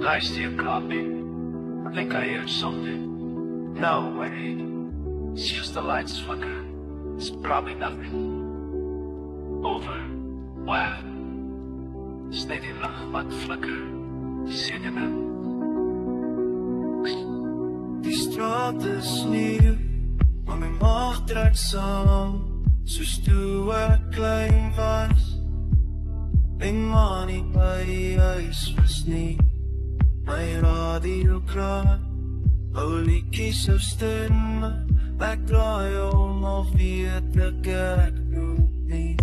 I see a copy. I think I hear something. No way. It's just the lights flicker. It's probably nothing. Over. Wow. Is net die lig wat flikker. Sien jy nou? Die straat is nieuw, maar my maag trek saam, soos toe ek klein was. My ma nie by die huis was nie, my radio kraak, ou liedjies so stem, ek draai om of weet ek doen nie.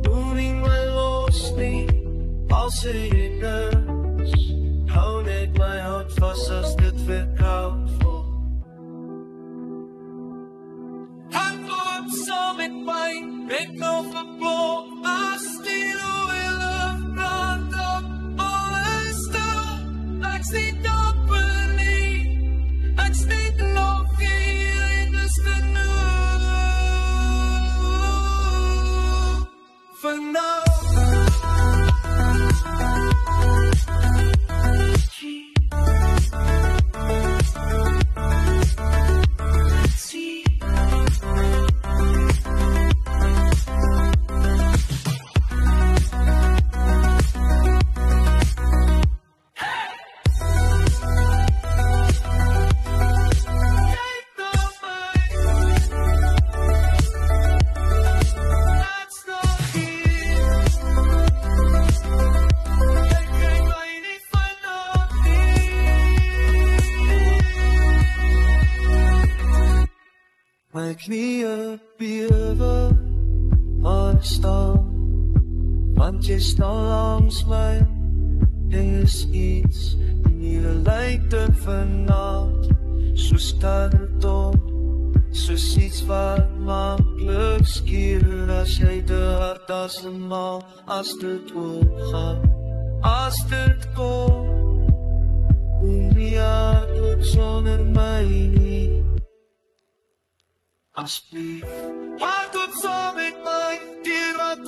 Doe nie my los nie, al sê jy niks, hou net my hout vas as dit verkoud voel. Hand op saam met my, ek nou verblok, as die oorlog brand op, alles stil, ek steek op en nie, ek steek nog hier en dis genoeg, vir nou. My knieën bewe, maar staan, want jy staan langs my, is iets nieuwe lijkt vanavond, soos tarton, soos iets wat makkelijk skier, as jy te hard asemhaal, as dit oorgaan, as dit kom, hoe nie hardloop sonder my nie. Asblief, hardloop saam met my, deur wat